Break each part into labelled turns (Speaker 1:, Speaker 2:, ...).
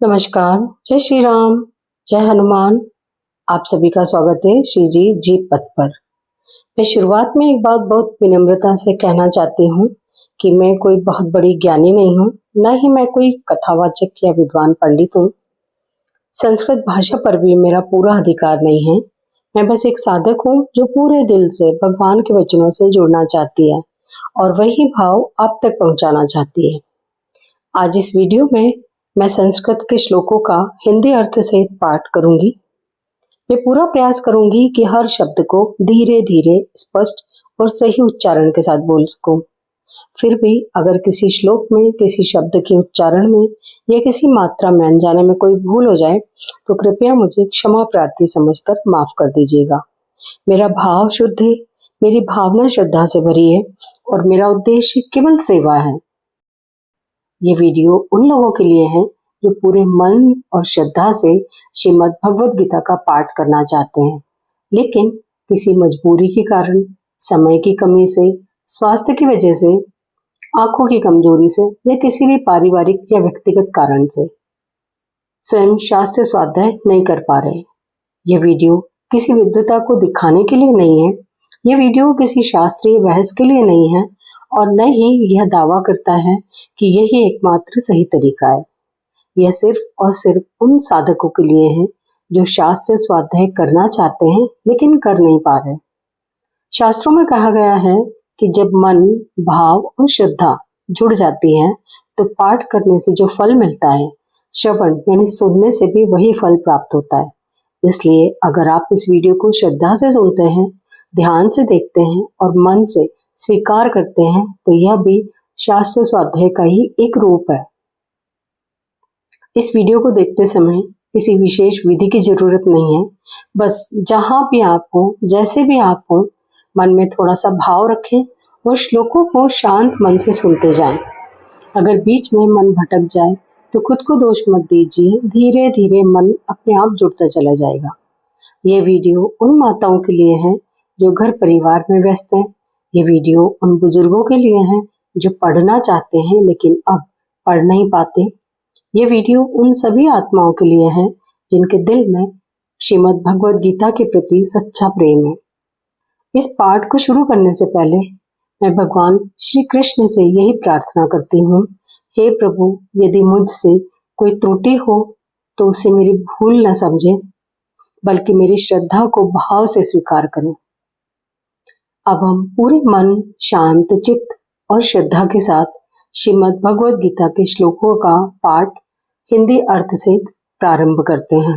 Speaker 1: नमस्कार, जय श्री राम, जय हनुमान। आप सभी का स्वागत है श्री जी जीत पथ पर। मैं शुरुआत में एक बात बहुत विनम्रता से कहना चाहती हूँ कि मैं कोई बहुत बड़ी ज्ञानी नहीं हूँ, न ही मैं कोई कथावाचक या विद्वान पंडित हूँ। संस्कृत भाषा पर भी मेरा पूरा अधिकार नहीं है। मैं बस एक साधक हूँ जो पूरे दिल से भगवान के वचनों से जुड़ना चाहती है और वही भाव आप तक पहुँचाना चाहती है। आज इस वीडियो में मैं संस्कृत के श्लोकों का हिंदी अर्थ सहित पाठ करूंगी। मैं पूरा प्रयास करूंगी कि हर शब्द को धीरे धीरे स्पष्ट और सही उच्चारण के साथ बोल सकूं। फिर भी अगर किसी श्लोक में किसी शब्द के उच्चारण में या किसी मात्रा में अनजाने में कोई भूल हो जाए तो कृपया मुझे क्षमा प्रार्थी समझकर माफ कर दीजिएगा। मेरा भाव शुद्ध है, मेरी भावना श्रद्धा से भरी है और मेरा उद्देश्य केवल सेवा है। ये वीडियो उन लोगों के लिए है जो पूरे मन और श्रद्धा से श्रीमद् भगवद गीता का पाठ करना चाहते हैं, लेकिन किसी मजबूरी के कारण, समय की कमी से, स्वास्थ्य की वजह से, आंखों की कमजोरी से या किसी भी पारिवारिक या व्यक्तिगत कारण से स्वयं शास्त्र स्वाध्याय नहीं कर पा रहे। यह वीडियो किसी विद्वता को दिखाने के लिए नहीं है, यह वीडियो किसी शास्त्रीय बहस के लिए नहीं है और न ही यह दावा करता है कि यही एकमात्र सही तरीका है। यह सिर्फ और सिर्फ उन साधकों के लिए है जो शास्त्र स्वाध्याय करना चाहते हैं लेकिन कर नहीं पा रहे। शास्त्रों में कहा गया है कि जब मन, भाव और श्रद्धा जुड़ जाती है तो पाठ करने से जो फल मिलता है, श्रवण यानी सुनने से भी वही फल प्राप्त होता है। इसलिए अगर आप इस वीडियो को श्रद्धा से सुनते हैं, ध्यान से देखते हैं और मन से स्वीकार करते हैं तो यह भी शास्त्र स्वाध्याय का ही एक रूप है। इस वीडियो को देखते समय किसी विशेष विधि की जरूरत नहीं है। बस जहां भी आप हो, जैसे भी आप हो, मन में थोड़ा सा भाव रखें और श्लोकों को शांत मन से सुनते जाएं। अगर बीच में मन भटक जाए तो खुद को दोष मत दीजिए, धीरे धीरे मन अपने आप जुड़ता चला जाएगा। ये वीडियो उन माताओं के लिए है जो घर परिवार में व्यस्त हैं। ये वीडियो उन बुजुर्गों के लिए है जो पढ़ना चाहते हैं लेकिन अब पढ़ नहीं पाते। ये वीडियो उन सभी आत्माओं के लिए है जिनके दिल में श्रीमद् भगवद गीता के प्रति सच्चा प्रेम है। इस पाठ को शुरू करने से पहले मैं भगवान श्री कृष्ण से यही प्रार्थना करती हूँ, हे प्रभु, यदि मुझसे कोई त्रुटि हो तो उसे मेरी भूल न समझे बल्कि मेरी श्रद्धा को भाव से स्वीकार करें। अब हम पूरे मन, शांत चित्त और श्रद्धा के साथ श्रीमद् भगवद गीता के श्लोकों का पाठ हिंदी अर्थ से प्रारंभ करते हैं।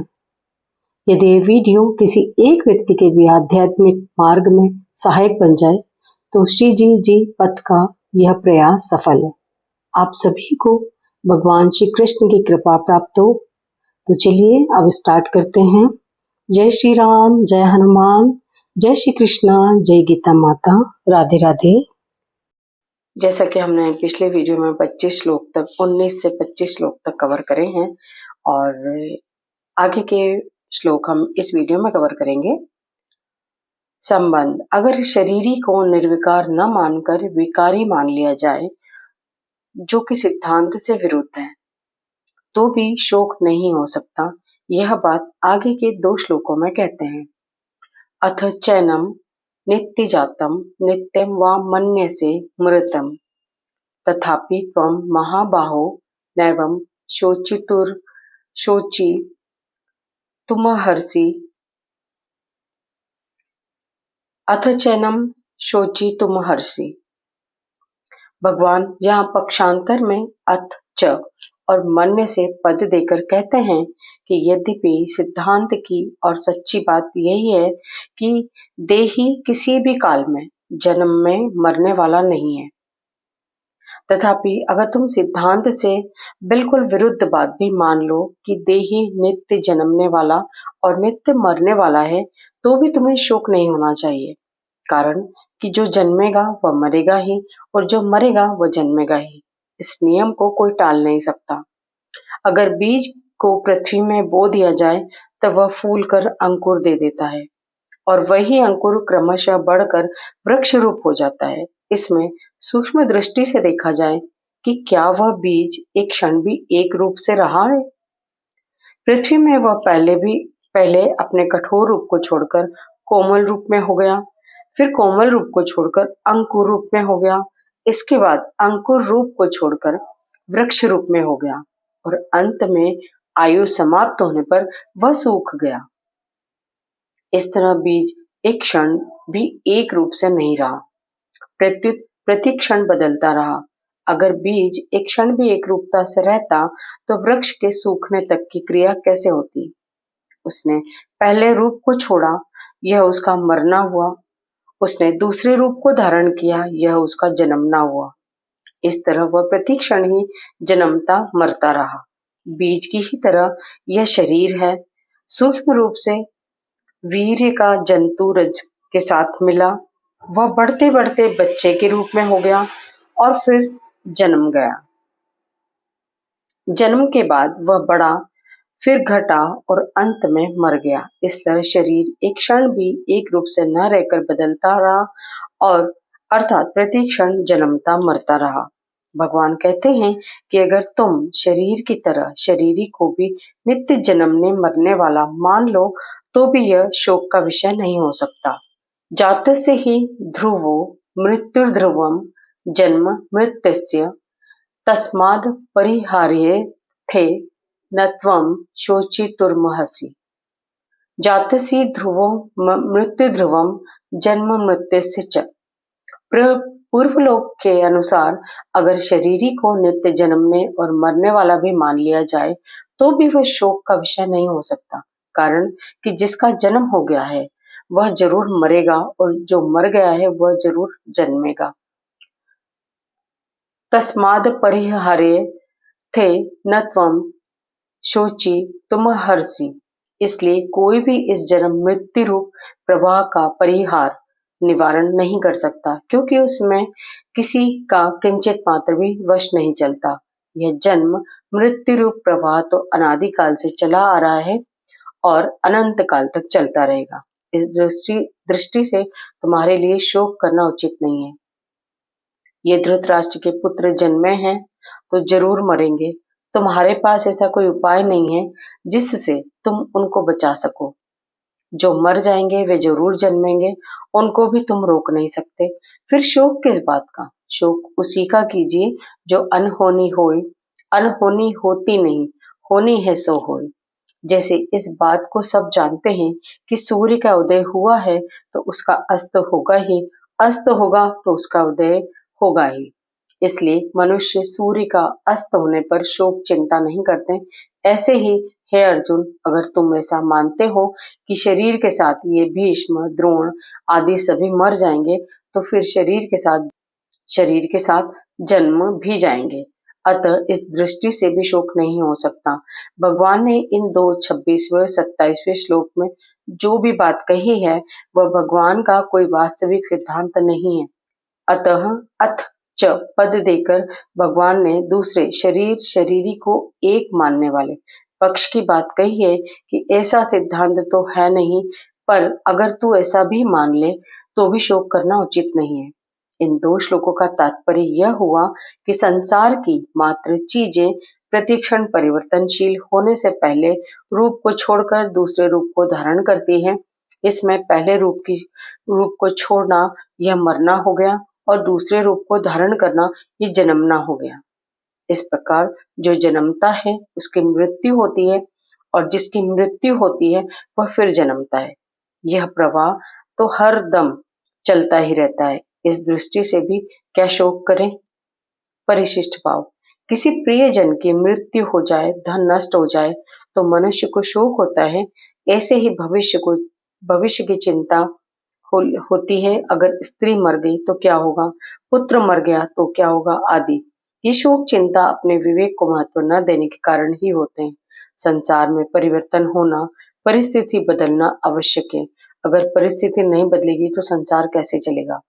Speaker 1: यदि ये वीडियो किसी एक व्यक्ति के भी आध्यात्मिक मार्ग में सहायक बन जाए तो श्री जी पथ का यह प्रयास सफल है। आप सभी को भगवान श्री कृष्ण की कृपा प्राप्त हो। तो चलिए अब स्टार्ट करते हैं। जय श्री राम, जय हनुमान, जय श्री कृष्णा, जय गीता माता, राधे राधे। जैसा कि हमने पिछले वीडियो में 25 श्लोक तक 19 से 25 श्लोक तक कवर करे हैं और आगे के श्लोक हम इस वीडियो में कवर करेंगे। संबंध: अगर शरीरी को निर्विकार न मानकर विकारी मान लिया जाए, जो कि सिद्धांत से विरुद्ध है, तो भी शोक नहीं हो सकता। यह बात आगे के 2 श्लोकों में कहते हैं। अथ चैनम नित्य जातम नित्यम वा मन्यसे मृतम तथापि त्वं महाबाहो नैवं शोचि तुमहर्षि। अथ चैनम शोचि तुमहर्षि। भगवान यहाँ पक्षांतर में अथ च और मन्य से पद देकर कहते हैं कि यद्यपि सिद्धांत की और सच्ची बात यही है कि देही किसी भी काल में जन्म में मरने वाला नहीं है, तथापि अगर तुम सिद्धांत से बिल्कुल विरुद्ध बात भी मान लो कि देही नित्य जन्मने वाला और नित्य मरने वाला है, तो भी तुम्हें शोक नहीं होना चाहिए। कारण कि जो जन्मेगा वह मरेगा ही और जो मरेगा वह जन्मेगा ही। इस नियम को कोई टाल नहीं सकता। अगर बीज को पृथ्वी में बो दिया जाए तब वह फूल कर अंकुर दे देता है और वही अंकुर क्रमशः बढ़कर वृक्ष रूप हो जाता है। इसमें सूक्ष्म दृष्टि से देखा जाए कि क्या वह बीज एक क्षण भी एक रूप से रहा है? पृथ्वी में वह पहले अपने कठोर रूप को छोड़कर कोमल रूप में हो गया, फिर कोमल रूप को छोड़कर अंकुर रूप में हो गया, इसके बाद अंकुर रूप को छोड़कर वृक्ष रूप में हो गया और अंत में आयु समाप्त होने पर वह सूख गया। इस तरह बीज एक क्षण भी एक रूप से नहीं रहा, प्रत्युत प्रति क्षण बदलता रहा। अगर बीज एक क्षण भी एक रूपता से रहता तो वृक्ष के सूखने तक की क्रिया कैसे होती? उसने पहले रूप को छोड़ा, यह उसका मरना हुआ। उसने दूसरे रूप को धारण किया, यह उसका जन्मना हुआ। इस तरह वह प्रति क्षण ही जन्मता मरता रहा। बीज की ही तरह यह शरीर है, सूक्ष्म रूप से वीर्य का जंतु रज के साथ मिला, वह बढ़ते बढ़ते बच्चे के रूप में हो गया और फिर जन्म गया। जन्म के बाद वह बढ़ा, फिर घटा और अंत में मर गया। इस तरह शरीर एक क्षण भी एक रूप से न रहकर बदलता रहा और अर्थात प्रति क्षण जन्मता मरता रहा। भगवान कहते हैं कि अगर तुम शरीर की तरह शरीरी को भी नित्य जन्मने मरने वाला मान लो तो भी यह शोक का विषय नहीं हो सकता। जातस्य ही ध्रुवो मृत्युर्ध्रुवम जन्म मृत्यस्य तस्माद् परिहार्ये थे न त्वं शोचितुर्महसि। जातस्य ध्रुवो मृत्युध्रुवम जन्म मृत्यस्य च। पूर्वलोक के अनुसार अगर शरीरी को नित्य जन्मने और मरने वाला भी मान लिया जाए तो भी वह शोक का विषय नहीं हो सकता, कारण कि जिसका जन्म हो गया है वह जरूर मरेगा और जो मर गया है वह जरूर जन्मेगा। तस्माद् परिहार्ये थे न त्वं शोचि तुम हर्षि। इसलिए कोई भी इस जन्म मृत्यु रूप प्रवाह का परिहार निवारण नहीं कर सकता, क्योंकि उसमें किसी का किंचित मात्र भी वश नहीं चलता। यह जन्म मृत्यु रूप प्रवाह तो अनादिकाल से चला आ रहा है और अनंत काल तक चलता रहेगा। इस दृष्टि से तुम्हारे लिए शोक करना उचित नहीं है। ये धृतराष्ट्र के पुत्र जन्मे हैं तो जरूर मरेंगे। तुम्हारे पास ऐसा कोई उपाय नहीं है जिससे तुम उनको बचा सको। जो मर जाएंगे वे जरूर जन्मेंगे, उनको भी तुम रोक नहीं सकते। फिर शोक किस बात का? शोक उसी का कीजिए जो अनहोनी होए। अनहोनी होती नहीं, होनी है सो होए। जैसे इस बात को सब जानते हैं कि सूर्य का उदय हुआ है तो उसका अस्त होगा ही, अस्त होगा तो उसका उदय होगा ही। इसलिए मनुष्य सूर्य का अस्त होने पर शोक चिंता नहीं करते। ऐसे ही हे अर्जुन, अगर तुम ऐसा मानते हो कि शरीर के साथ ये भीष्म, द्रोण आदि सभी मर जाएंगे तो फिर शरीर के साथ जन्म भी जाएंगे। अतः इस दृष्टि से भी शोक नहीं हो सकता। भगवान ने इन 26वें 27वें श्लोक में जो भी बात कही है वह भगवान का कोई वास्तविक सिद्धांत नहीं है। अतः अथ च पद देकर भगवान ने दूसरे शरीर शरीरी को एक मानने वाले पक्ष की बात कही है कि ऐसा सिद्धांत तो है नहीं, पर अगर तू ऐसा भी मान ले तो भी शोक करना उचित नहीं है। इन 2 श्लोकों का तात्पर्य यह हुआ कि संसार की मात्र चीजें प्रतिक्षण परिवर्तनशील होने से पहले रूप को छोड़कर दूसरे रूप को धारण करती हैं। इसमें पहले रूप को छोड़ना यह मरना हो गया और दूसरे रूप को धारण करना ये जन्मना हो गया। इस प्रकार जो जन्मता है उसकी मृत्यु होती है और जिसकी मृत्यु होती है वह फिर जन्मता है। यह प्रवाह तो हर दम चलता ही रहता है। इस दृष्टि से भी क्या शोक करें? परिशिष्ट भाव। किसी प्रियजन की मृत्यु हो जाए, धन नष्ट हो जाए तो मनुष्य को शोक होता है। ऐसे ही भविष्य की चिंता होती है। अगर स्त्री मर गई तो क्या होगा, पुत्र मर गया तो क्या होगा आदि। ये शोक चिंता अपने विवेक को महत्व न देने के कारण ही होते हैं। संसार में परिवर्तन होना, परिस्थिति बदलना आवश्यक है। अगर परिस्थिति नहीं बदलेगी तो संसार कैसे चलेगा?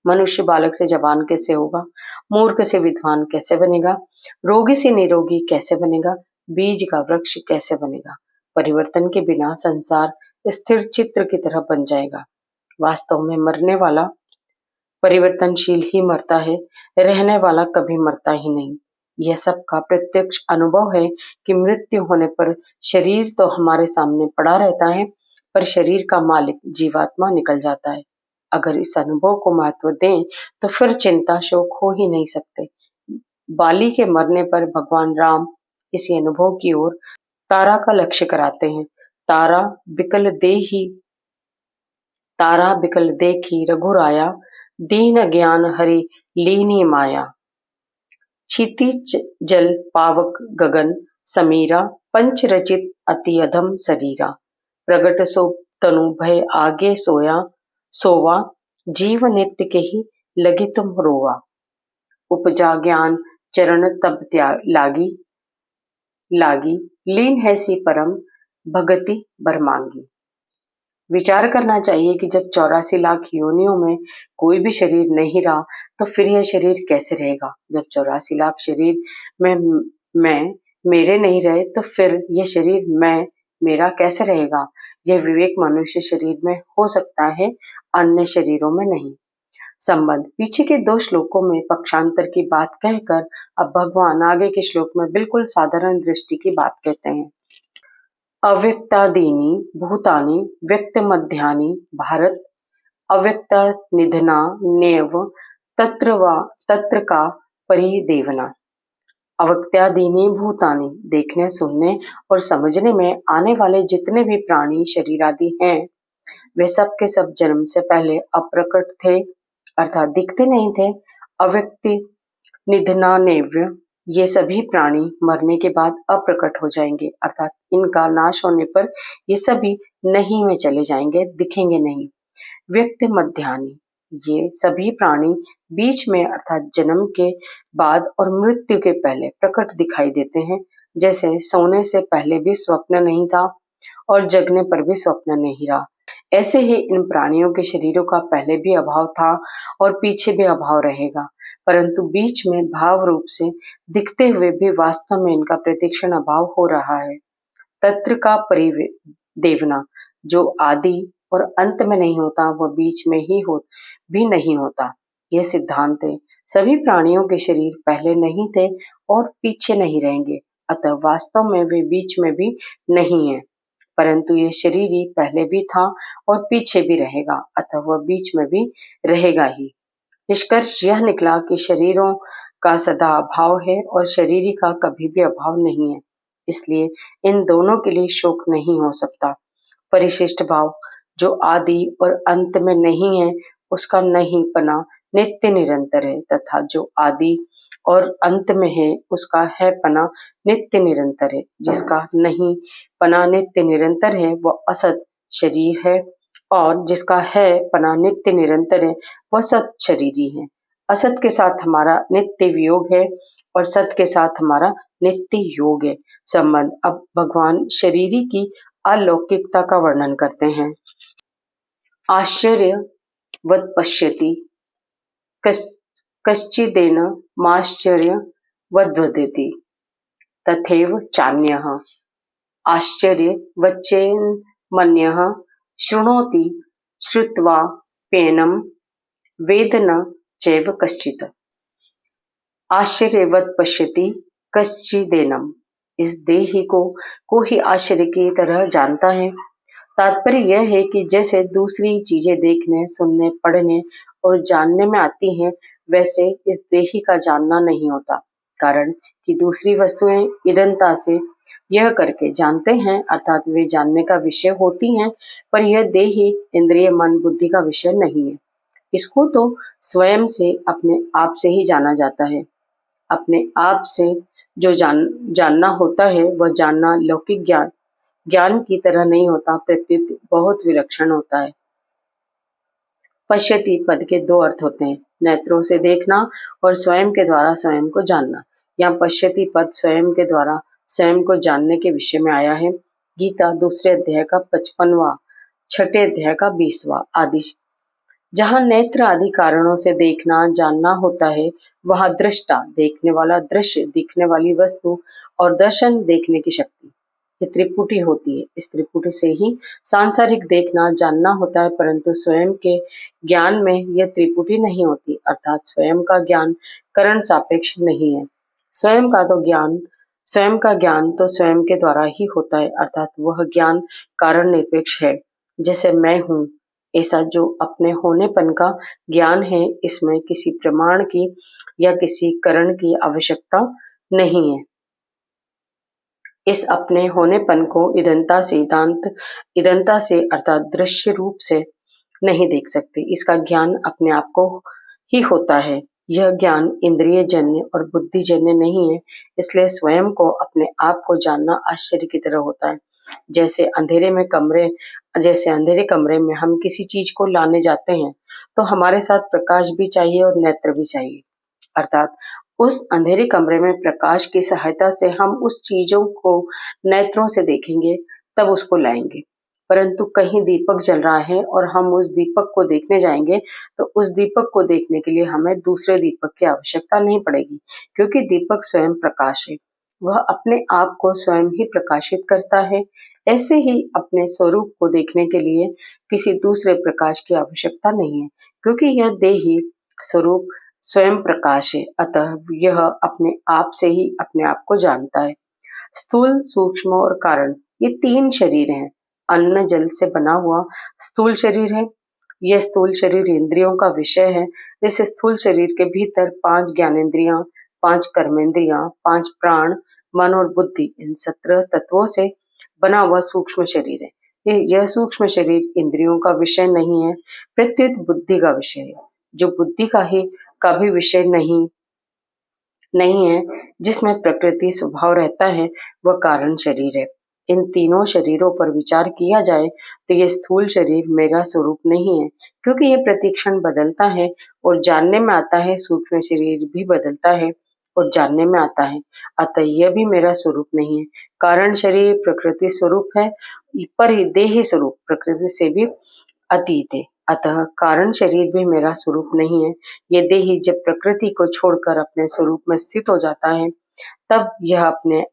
Speaker 1: मनुष्य बालक से जवान कैसे होगा, मूर्ख से विद्वान कैसे बनेगा, रोगी से निरोगी कैसे बनेगा, बीज का वृक्ष कैसे बनेगा? परिवर्तन के बिना संसार स्थिर चित्र की तरह बन जाएगा। वास्तव में मरने वाला परिवर्तनशील ही मरता है, रहने वाला कभी मरता ही नहीं। यह सबका प्रत्यक्ष अनुभव है कि मृत्यु होने पर शरीर तो हमारे सामने पड़ा रहता है, पर शरीर का मालिक जीवात्मा निकल जाता है। अगर इस अनुभव को महत्व दें तो फिर चिंता शोक हो ही नहीं सकते। बाली के मरने पर भगवान राम इसी अनुभव की ओर तारा का लक्ष्य कराते हैं। तारा बिकल देही तारा बिकल देखी रघुराया, दीन ज्ञान हरि लीनी माया। क्षितिज जल पावक गगन समीरा, पंच रचित अति अधम शरीरा। प्रगट सो तनु भय आगे सोवा, जीव नित्य के ही लगी तुम रोवा। उपजा ज्ञान चरण तब लागी, लीन है सी परम भगति बर मांगी। विचार करना चाहिए कि जब 84 लाख योनियों में कोई भी शरीर नहीं रहा तो फिर यह शरीर कैसे रहेगा। जब 84 लाख शरीर में मेरे नहीं रहे तो फिर यह शरीर मेरा कैसे रहेगा। यह विवेक मनुष्य शरीर में हो सकता है, अन्य शरीरों में नहीं। संबंध पीछे के 2 श्लोकों में पक्षांतर की बात कहकर अब भगवान आगे के श्लोक में बिल्कुल साधारण दृष्टि की बात कहते हैं। अव्यक्तादीनि भूतानि व्यक्तमध्यानि भारत, अव्यक्त निधना नेव तत्र का परिदेवना। अव्यक्तादीनि भूतानि देखने सुनने और समझने में आने वाले जितने भी प्राणी शरीर आदि हैं, वे सब के सब जन्म से पहले अप्रकट थे, अर्थात दिखते नहीं थे। अव्यक्ति निधना नेव्य, ये सभी प्राणी मरने के बाद अप्रकट हो जाएंगे, अर्थात इनका नाश होने पर ये सभी नहीं में चले जाएंगे, दिखेंगे नहीं। व्यक्त मध्यानि, ये सभी प्राणी बीच में अर्थात जन्म के बाद और मृत्यु के पहले प्रकट दिखाई देते हैं। जैसे सोने से पहले भी स्वप्न नहीं था और जगने पर भी स्वप्न नहीं रहा, ऐसे ही इन प्राणियों के शरीरों का पहले भी अभाव था और पीछे भी अभाव रहेगा, परंतु बीच में भाव रूप से दिखते हुए भी वास्तव में इनका प्रतिक्षण अभाव हो रहा है। तत्र का परिदेवना, जो आदि और अंत में नहीं होता वह बीच में भी नहीं होता, यह सिद्धांत है। सभी प्राणियों के शरीर पहले नहीं थे और पीछे नहीं रहेंगे, अतः वास्तव में वे बीच में भी नहीं है, परंतु यह शरीर ही पहले भी था और पीछे भी रहेगा, अतः वह बीच में भी रहेगा ही। निष्कर्ष यह निकला कि शरीरों का सदा अभाव है और शरीरी का कभी भी अभाव नहीं है, इसलिए इन दोनों के लिए शोक नहीं हो सकता। परिशिष्ट भाव जो आदि और अंत में नहीं है, उसका नहीं पना नित्य निरंतर है, तथा जो आदि और अंत में है उसका है पना नित्य निरंतर है। जिसका नहीं पना नित्य निरंतर है वह असत शरीर है, और जिसका है पना नित्य निरंतर है वह सत शरीरी है। असत के साथ हमारा नित्य वियोग है और सत के साथ हमारा नित्य योग है। संबंध अब भगवान शरीरी की अलौकिकता का वर्णन करते हैं। आश्चर्यवत् पश्यति कश्चिदेन माश्चर्यवद्वदति, तथैव चान्यः आश्चर्यवच्चेन्मन्यः शृणोति श्रुत्वा पेनं वेद न चैव कश्चित्। आश्चर्यवत् पश्यति कश्चिदेनम, इस देही को ही आश्चर्य की तरह जानता है। तात्पर्य यह है कि जैसे दूसरी चीजें देखने सुनने पढ़ने और जानने में आती हैं, वैसे इस देही का जानना नहीं होता, कारण कि दूसरी वस्तुएं ईदनता से यह करके जानते हैं, अर्थात वे जानने का विषय होती हैं, पर यह देही इंद्रिय मन बुद्धि का विषय नहीं है। इसको तो स्वयं से अपने आप से ही जाना जाता है। अपने आप से जो जानना होता है वह जानना लौकिक ज्ञान की तरह नहीं होता, प्रत्युत बहुत विलक्षण होता है। पश्यति पद के 2 अर्थ होते हैं, नेत्रों से देखना और स्वयं के द्वारा स्वयं को जानना। यहाँ पश्यति पद स्वयं के द्वारा स्वयं को जानने के विषय में आया है। गीता 2 अध्याय का 55वां, 6 अध्याय का 20वां आदि। जहाँ नेत्र आदि कारणों से देखना जानना होता है, वहाँ दृष्टा देखने वाला दृश्य दिखने वाली वस्तु और दर्शन देखने की शक्ति, ये त्रिपुटी होती है। इस त्रिपुटी से ही सांसारिक देखना जानना होता है, परंतु स्वयं के ज्ञान में यह त्रिपुटी नहीं होती, अर्थात स्वयं का ज्ञान करण सापेक्ष नहीं है। स्वयं का ज्ञान तो स्वयं के द्वारा ही होता है, अर्थात वह ज्ञान कारण निरपेक्ष है। जैसे मैं हूँ, ऐसा जो अपने होनेपन का ज्ञान है, इसमें किसी प्रमाण की या किसी कारण की आवश्यकता नहीं है। इस अपने होनेपन को ईदंता से अर्थात दृश्य रूप से नहीं देख सकते। इसका ज्ञान अपने आप को ही होता है। यह ज्ञान इंद्रिय जन्य और बुद्धि जन्य नहीं है, इसलिए स्वयं को अपने आप को जानना आश्चर्य की तरह होता है। जैसे अंधेरे कमरे में हम किसी चीज को लाने जाते हैं, तो हमारे साथ प्रकाश भी चाहिए और नेत्र भी चाहिए। अर्थात उस अंधेरे कमरे में प्रकाश की सहायता से हम उस चीजों को नेत्रों से देखेंगे, तब उसको लाएंगे। परंतु कहीं दीपक जल रहा है और हम उस दीपक को देखने जाएंगे, तो उस दीपक को देखने के लिए हमें दूसरे दीपक की आवश्यकता नहीं पड़ेगी, क्योंकि दीपक स्वयं प्रकाश है। वह अपने आप को स्वयं ही प्रकाशित करता है। ऐसे ही अपने स्वरूप को देखने के लिए किसी दूसरे प्रकाश की आवश्यकता नहीं है, क्योंकि यह देही स्वरूप स्वयं प्रकाश है, अतः यह अपने आप से ही अपने आप को जानता है। स्थूल, सूक्ष्म और कारण, ये 3 शरीर हैं। अन्न जल से बना हुआ स्थूल शरीर है। यह स्थूल शरीर इंद्रियों का विषय है। इस स्थूल शरीर के भीतर 5 ज्ञानेंद्रियां, 5 कर्मेंद्रियां, 5 प्राण, मन और बुद्धि, इन 17 तत्वों से बना हुआ सूक्ष्म शरीर है। यह सूक्ष्म शरीर इंद्रियों का विषय नहीं है, प्रत्युत बुद्धि का विषय है, जो बुद्धि का भी विषय नहीं है। जिसमें प्रकृति स्वभाव रहता है, वह कारण शरीर है। इन तीनों शरीरों पर विचार किया जाए तो ये स्थूल शरीर मेरा स्वरूप नहीं है, क्योंकि ये प्रतिक्षण बदलता है और जानने में आता है। सूक्ष्म शरीर भी बदलता है और जानने में आता है, अतः यह भी मेरा स्वरूप नहीं है। कारण शरीर प्रकृति स्वरूप है, पर देही स्वरूप प्रकृति से भी अतीत है, अतः कारण शरीर भी मेरा स्वरूप नहीं है। ये देही जब प्रकृति को छोड़कर अपने स्वरूप में स्थित हो जाता है, तब यह अपने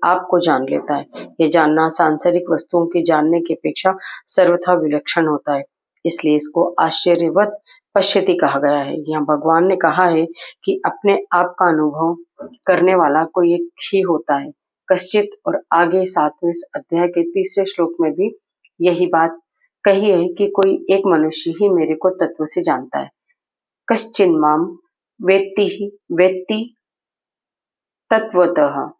Speaker 1: आप को जान लेता है। यह जानना सांसारिक वस्तुओं की जानने की अपेक्षा सर्वथा विलक्षण होता है, इसलिए इसको आश्चर्यवत पश्यति कहा गया है। यहाँ भगवान ने कहा है कि अपने आप का अनुभव करने वाला कोई एक ही होता है, कश्चित। और आगे 7वें अध्याय के 3 श्लोक में भी यही बात कही है कि कोई एक मनुष्य ही मेरे को तत्व से जानता है। कश्चिन माम वेत्ति तत्वतः।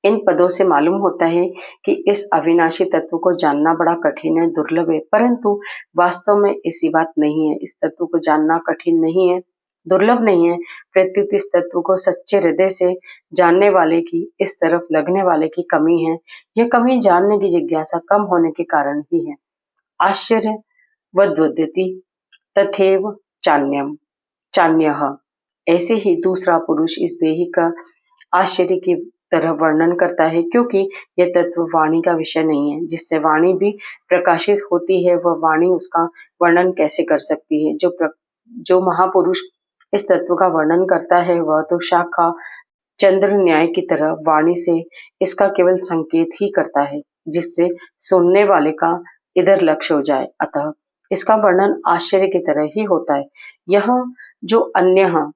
Speaker 1: इन पदों से मालूम होता है कि इस अविनाशी तत्व को जानना बड़ा कठिन है, दुर्लभ है, परंतु वास्तव में ऐसी बात नहीं है। इस तत्व को जानना कठिन नहीं है, दुर्लभ नहीं है, प्रत्युत इस तत्व को सच्चे हृदय से जानने वाले की, इस तरफ लगने वाले की कमी है। यह कमी जानने की जिज्ञासा कम होने के कारण ही है। आश्चर्य वद्वद्यति तथैव चान्यः। ऐसे ही दूसरा पुरुष इस देही का आश्चर्य की तरह वर्णन करता है, क्योंकि यह तत्व वाणी का विषय नहीं है। जिससे वाणी भी प्रकाशित होती है, वह वाणी उसका वर्णन कैसे कर सकती है। जो महापुरुष इस तत्व का वर्णन करता है, वह तो शाखा चंद्र न्याय की तरह वाणी से इसका केवल संकेत ही करता है, जिससे सुनने वाले का इधर लक्ष्य हो जाए। अतः इसका वर्णन आश्चर्य की तरह ही होता है। यह जो अन्य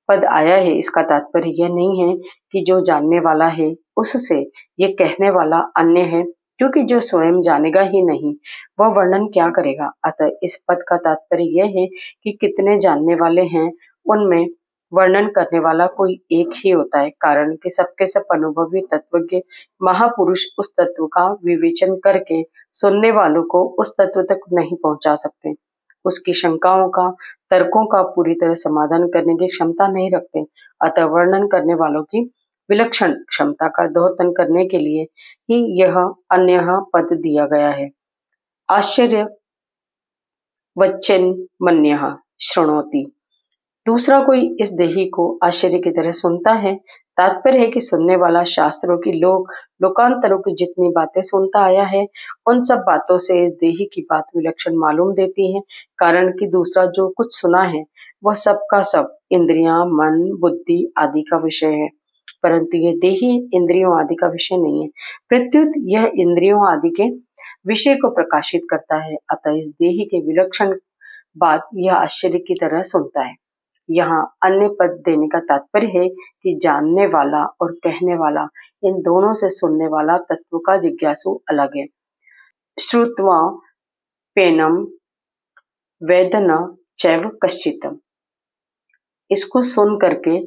Speaker 1: पद आया है, इसका तात्पर्य यह नहीं है कि जो जानने वाला है उससे ये कहने वाला अन्य है, क्योंकि जो स्वयं जानेगा ही नहीं, वह वर्णन क्या करेगा। अतः इस पद का तात्पर्य यह है कि कितने जानने वाले हैं, उनमें वर्णन करने वाला कोई एक ही होता है, कारण कि सबके सब अनुभवी तत्वज्ञ महापुरुष उस तत्व का विवेचन करके सुनने वालों को उस तत्व तक नहीं पहुंचा सकते। उसकी शंकाओं का, तर्कों का पूरी तरह समाधान करने की क्षमता नहीं रखते। अतः वर्णन करने वालों की विलक्षण क्षमता का द्योतन करने के लिए ही यह अन्य पद दिया गया है। आश्चर्य वच्चिन्मन्यः शृणोति। दूसरा कोई इस देही को आश्चर्य की तरह सुनता है। तात्पर्य है कि सुनने वाला शास्त्रों की लोकांतरों की जितनी बातें सुनता आया है, उन सब बातों से इस देही की बात विलक्षण मालूम देती है, कारण कि दूसरा जो कुछ सुना है वह सब का सब इंद्रियां, मन, बुद्धि आदि का विषय है, परंतु यह देही इंद्रियों आदि का विषय नहीं है, प्रत्युत यह इंद्रियों आदि के विषय को प्रकाशित करता है। अतः इस देही के विलक्षण बात यह आश्चर्य की तरह सुनता है। यहाँ अन्य पद देने का तात्पर्य है कि जानने वाला और कहने वाला, इन दोनों से सुनने वाला तत्व का जिज्ञासु अलग है। श्रुत्वा पेनम वेदन चैव कश्चितम, इसको सुन करके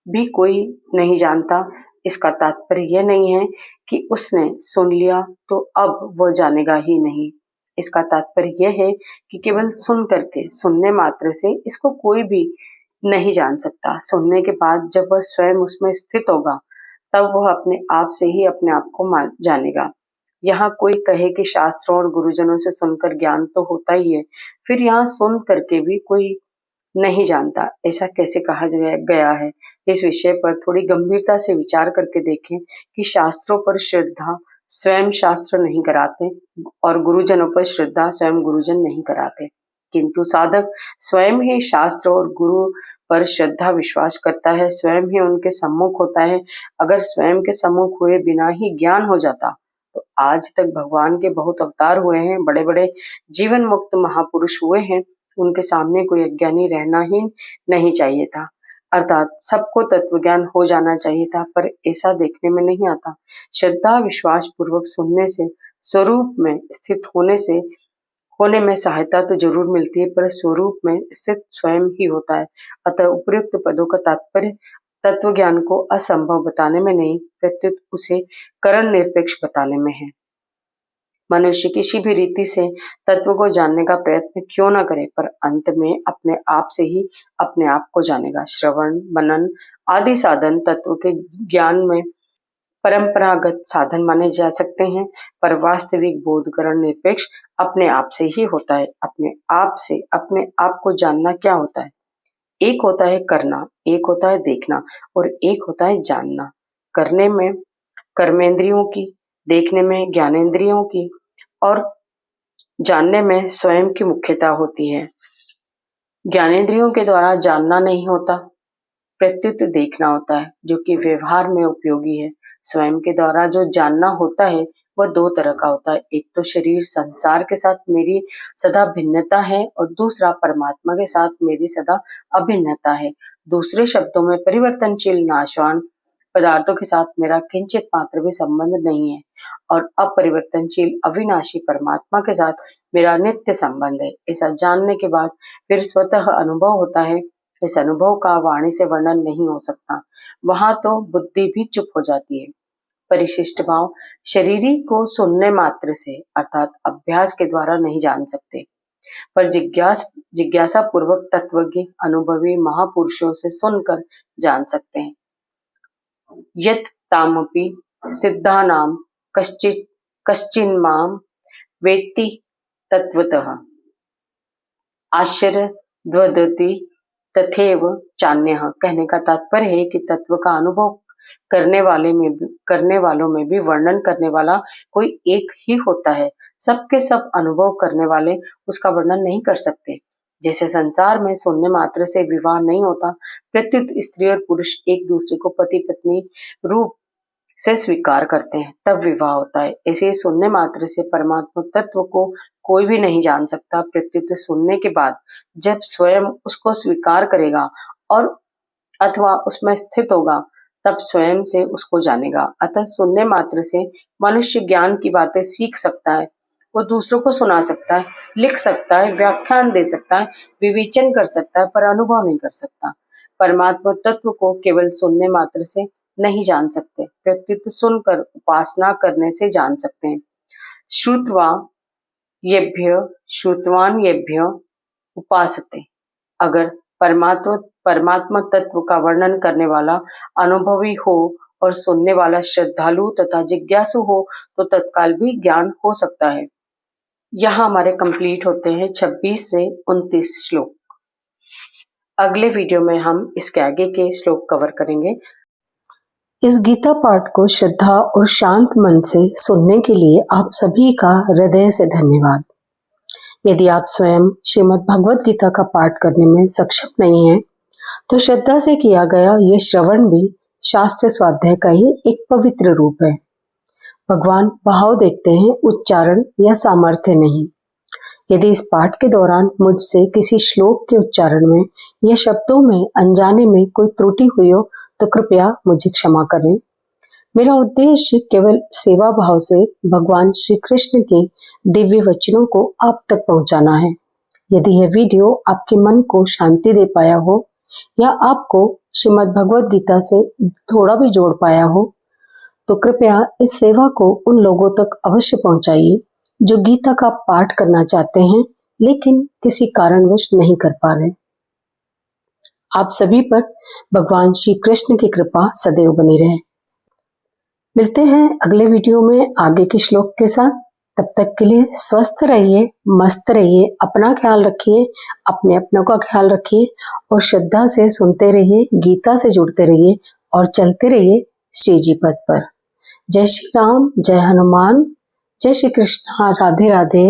Speaker 1: भी कोई नहीं जानता। इसका तात्पर्य यह नहीं है कि उसने सुन लिया तो अब वो जानेगा ही नहीं। इसका तात्पर्य यह है कि केवल सुन करके, सुनने मात्र से इसको कोई भी नहीं जान सकता। सुनने के बाद जब वह स्वयं उसमें स्थित होगा तब वह अपने आप से ही अपने आप को जानेगा। यहाँ कोई कहे कि शास्त्रों और गुरुजनों से सुनकर ज्ञान तो होता ही है, फिर यहाँ सुन करके भी कोई नहीं जानता, ऐसा कैसे कहा गया है? इस विषय पर थोड़ी गंभीरता से विचार करके देखें कि शास्त्रों पर श्रद्धा स्वयं शास्त्र नहीं कराते और गुरुजनों पर श्रद्धा स्वयं गुरुजन नहीं कराते, किंतु साधक स्वयं ही शास्त्र और गुरु पर श्रद्धा विश्वास करता है, स्वयं ही उनके सम्मुख होता है। अगर स्वयं के सम्मुख हुए बिना ही ज्ञान हो जाता तो आज तक भगवान के बहुत अवतार हुए हैं, बड़े बड़े जीवन मुक्त महापुरुष हुए हैं, उनके सामने कोई अज्ञानी रहना ही नहीं चाहिए था। अर्थात सबको तत्व ज्ञान हो जाना चाहिए था, पर ऐसा देखने में नहीं आता। श्रद्धा विश्वास पूर्वक सुनने से, स्वरूप में स्थित होने में सहायता तो जरूर मिलती है, पर स्वरूप में स्थित स्वयं ही होता है। अतः उपयुक्त पदों का तात्पर्य तत्व ज्ञान को असंभव बताने में नहीं, प्रत्युत उसे करण निरपेक्ष बताने में है। मनुष्य किसी भी रीति से तत्व को जानने का प्रयत्न क्यों न करे, पर अंत में अपने आप से ही अपने आप को जानेगा। श्रवण, मनन आदि साधन तत्व के ज्ञान में परंपरागत साधन माने जा सकते हैं, पर वास्तविक बोधकरण निरपेक्ष अपने आप से ही होता है। अपने आप से अपने आप को जानना क्या होता है? एक होता है करना, एक होता है देखना और एक होता है जानना। करने में कर्मेंद्रियों की, देखने में ज्ञानेंद्रियों की और जानने में स्वयं की मुख्यता होती है। ज्ञानेंद्रियों के द्वारा जानना नहीं होता, प्रत्युत देखना होता है, जो कि व्यवहार में उपयोगी है। स्वयं के द्वारा जो जानना होता है वह दो तरह का होता है। एक तो शरीर संसार के साथ मेरी सदा भिन्नता है और दूसरा परमात्मा के साथ मेरी सदा अभिन्नता है। दूसरे शब्दों में परिवर्तनशील नाशवान पदार्थों के साथ मेरा किंचित मात्र भी संबंध नहीं है और अपरिवर्तनशील अविनाशी परमात्मा के साथ मेरा नित्य संबंध है। ऐसा जानने के बाद फिर स्वतः अनुभव होता है। इस अनुभव का वाणी से वर्णन नहीं हो सकता, वहां तो बुद्धि भी चुप हो जाती है। परिशिष्ट भाव शरीरी को सुनने मात्र से अर्थात अभ्यास के द्वारा नहीं जान सकते, पर जिज्ञासा पूर्वक तत्वज्ञ अनुभवी महापुरुषों से सुनकर जान सकते हैं। यत् तामपि सिद्धानां कश्चिन्मां वेत्ति तत्वतः आश्चर्यवदति तथैव चान्यः। कहने का तात्पर्य है कि तत्व का अनुभव करने वालों में भी वर्णन करने वाला कोई एक ही होता है। सबके सब अनुभव करने वाले उसका वर्णन नहीं कर सकते। जैसे संसार में सुनने मात्र से विवाह नहीं होता, प्रत्युत स्त्री और पुरुष एक दूसरे को पति पत्नी रूप से स्वीकार करते हैं तब विवाह होता है। ऐसे सुनने मात्र से परमात्मा तत्व को कोई भी नहीं जान सकता, प्रत्युत सुनने के बाद जब स्वयं उसको स्वीकार करेगा और अथवा उसमें स्थित होगा तब स्वयं से उसको जानेगा। अतः सुनने मात्र से मनुष्य ज्ञान की बातें सीख सकता है, वो दूसरों को सुना सकता है, लिख सकता है, व्याख्यान दे सकता है, विवेचन कर सकता है, पर अनुभव नहीं कर सकता। परमात्मा तत्व को केवल सुनने मात्र से नहीं जान सकते, प्रत्युत सुनकर उपासना करने से जान सकते हैं। श्रुतवान येभ्य उपासते। अगर परमात्मा तत्व का वर्णन करने वाला अनुभवी हो और सुनने वाला श्रद्धालु तथा जिज्ञासु हो तो तत्काल भी ज्ञान हो सकता है। यहाँ हमारे कंप्लीट होते हैं 26 से 29 श्लोक। अगले वीडियो में हम इसके आगे के श्लोक कवर करेंगे। इस गीता पाठ को श्रद्धा और शांत मन से सुनने के लिए आप सभी का हृदय से धन्यवाद। यदि आप स्वयं श्रीमद् भगवत गीता का पाठ करने में सक्षम नहीं हैं, तो श्रद्धा से किया गया यह श्रवण भी शास्त्र स्वाध्याय का ही एक पवित्र रूप है। भगवान भाव देखते हैं, उच्चारण या सामर्थ्य नहीं। यदि इस पाठ के दौरान मुझसे किसी श्लोक के उच्चारण में या शब्दों में अनजाने में कोई त्रुटि हुई हो तो कृपया मुझे क्षमा करें। मेरा उद्देश्य केवल सेवा भाव से भगवान श्री कृष्ण के दिव्य वचनों को आप तक पहुंचाना है। यदि यह वीडियो आपके मन को शांति दे पाया हो या आपको श्रीमद् भगवद गीता से थोड़ा भी जोड़ पाया हो तो कृपया इस सेवा को उन लोगों तक अवश्य पहुंचाइए जो गीता का पाठ करना चाहते हैं लेकिन किसी कारणवश नहीं कर पा रहे। आप सभी पर भगवान श्री कृष्ण की कृपा सदैव बनी रहे। मिलते हैं अगले वीडियो में आगे के श्लोक के साथ। तब तक के लिए स्वस्थ रहिए, मस्त रहिए, अपना ख्याल रखिए, अपने अपनों का ख्याल रखिए और श्रद्धा से सुनते रहिए, गीता से जुड़ते रहिए और चलते रहिए श्री जी पथ पर। जय श्री राम, जय हनुमान, जय श्री कृष्ण, राधे राधे।